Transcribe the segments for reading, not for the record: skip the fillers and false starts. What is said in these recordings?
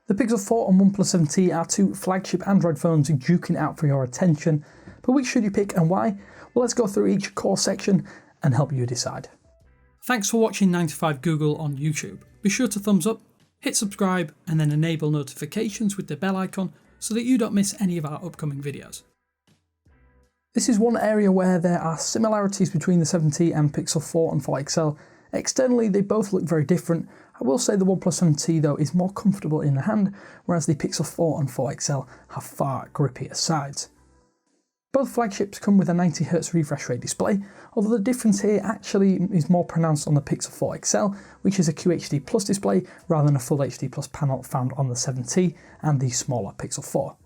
The Pixel 4 and OnePlus 7T are two flagship Android phones duking out for your attention, but which should you pick and why? Well, let's go through each core section and help you decide. Thanks for watching 9to5 Google on YouTube. Be sure to thumbs up, hit subscribe, and then enable notifications with the bell icon so that you don't miss any of our upcoming videos. This is one area where there are similarities between the 7T and Pixel 4 and 4 XL. Externally, they both look very different. I will say the OnePlus 7T though is more comfortable in the hand, whereas the Pixel 4 and 4 XL have far grippier sides. Both flagships come with a 90Hz refresh rate display, although the difference here actually is more pronounced on the Pixel 4 XL, which is a QHD Plus display rather than a Full HD Plus panel found on the 7T and the smaller Pixel 4.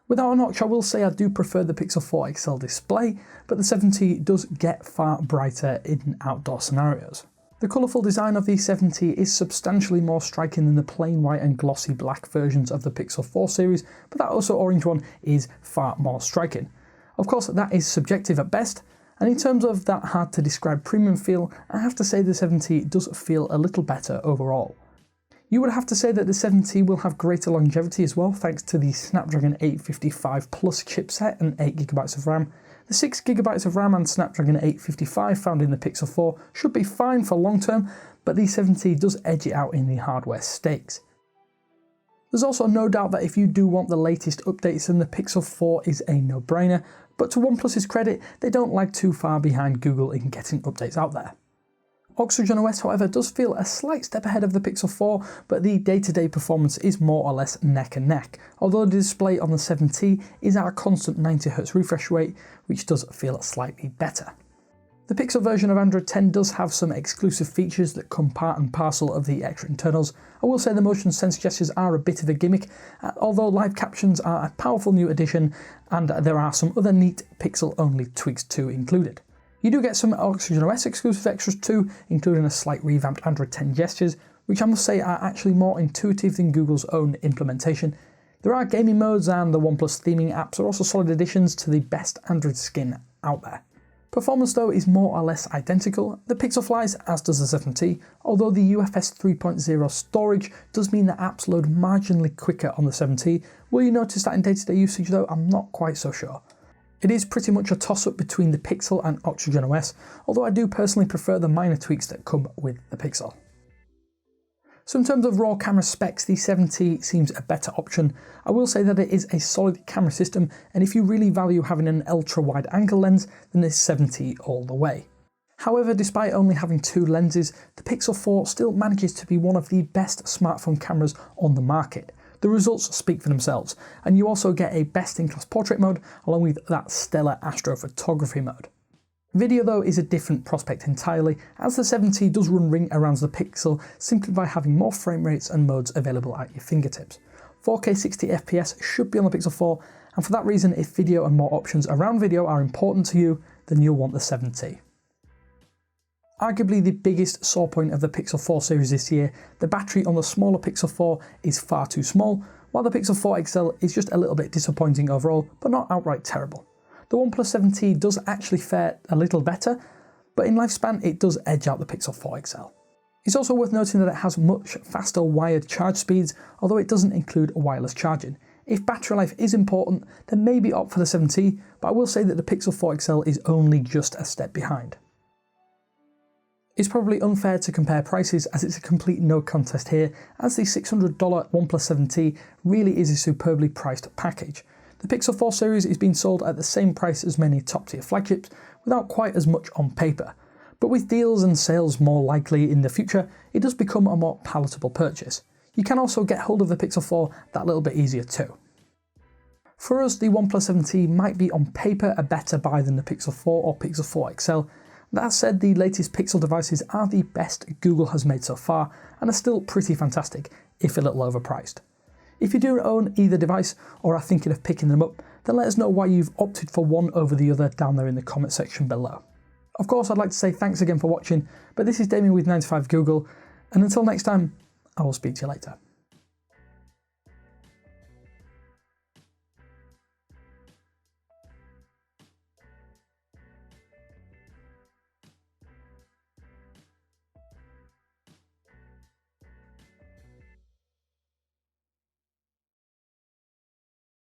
Without a notch, I will say I do prefer the Pixel 4 XL display, but the 7T does get far brighter in outdoor scenarios. The colourful design of the 7T is substantially more striking than the plain white and glossy black versions of the Pixel 4 series, but that also orange one is far more striking. Of course, that is subjective at best, and in terms of that hard to describe premium feel, I have to say the 7T does feel a little better overall. You would have to say that the 7T will have greater longevity as well, thanks to the Snapdragon 855 Plus chipset and 8GB of RAM. The 6GB of RAM and Snapdragon 855 found in the Pixel 4 should be fine for long term, but the 7T does edge it out in the hardware stakes. There's also no doubt that if you do want the latest updates, then the Pixel 4 is a no-brainer, but to OnePlus's credit, they don't lag too far behind Google in getting updates out there. Oxygen OS, however, does feel a slight step ahead of the Pixel 4, but the day-to-day performance is more or less neck and neck, although the display on the 7T is at a constant 90Hz refresh rate, which does feel slightly better. The Pixel version of Android 10 does have some exclusive features that come part and parcel of the extra internals. I will say the motion sense gestures are a bit of a gimmick, although live captions are a powerful new addition, and there are some other neat Pixel-only tweaks too included. You do get some Oxygen OS exclusive extras too, including a slight revamped Android 10 gestures, which I must say are actually more intuitive than Google's own implementation. There are gaming modes, and the OnePlus theming apps are also solid additions to the best Android skin out there. Performance though is more or less identical. The Pixel flies, as does the 7T, although the UFS 3.0 storage does mean that apps load marginally quicker on the 7T. Will you notice that in day-to-day usage though? I'm not quite so sure. It is pretty much a toss-up between the Pixel and Oxygen OS, although I do personally prefer the minor tweaks that come with the Pixel. So in terms of raw camera specs, the 7T seems a better option. I will say that it is a solid camera system, and if you really value having an ultra-wide angle lens, then this 7T all the way. However, despite only having two lenses, the Pixel 4 still manages to be one of the best smartphone cameras on the market. The results speak for themselves, and you also get a best-in-class portrait mode along with that stellar astrophotography mode. Video though is a different prospect entirely, as the 7T does run ring around the Pixel simply by having more frame rates and modes available at your fingertips. 4K 60fps should be on the Pixel 4, and for that reason, if video and more options around video are important to you, then you'll want the 7T. Arguably the biggest sore point of the Pixel 4 series this year, the battery on the smaller Pixel 4 is far too small, while the Pixel 4 XL is just a little bit disappointing overall, but not outright terrible. The OnePlus 7T does actually fare a little better, but in lifespan it does edge out the Pixel 4 XL. It's also worth noting that it has much faster wired charge speeds, although it doesn't include wireless charging. If battery life is important, then maybe opt for the 7T, but I will say that the Pixel 4 XL is only just a step behind. It's probably unfair to compare prices, as it's a complete no contest here, as the $600 OnePlus 7T really is a superbly priced package. The Pixel 4 series is being sold at the same price as many top-tier flagships, without quite as much on paper. But with deals and sales more likely in the future, it does become a more palatable purchase. You can also get hold of the Pixel 4 that little bit easier too. For us, the OnePlus 7T might be on paper a better buy than the Pixel 4 or Pixel 4 XL. That said, the latest Pixel devices are the best Google has made so far, and are still pretty fantastic, if a little overpriced. If you do own either device, or are thinking of picking them up, then let us know why you've opted for one over the other down there in the comment section below. Of course, I'd like to say thanks again for watching, but this is Damien with 9to5 Google, and until next time, I will speak to you later.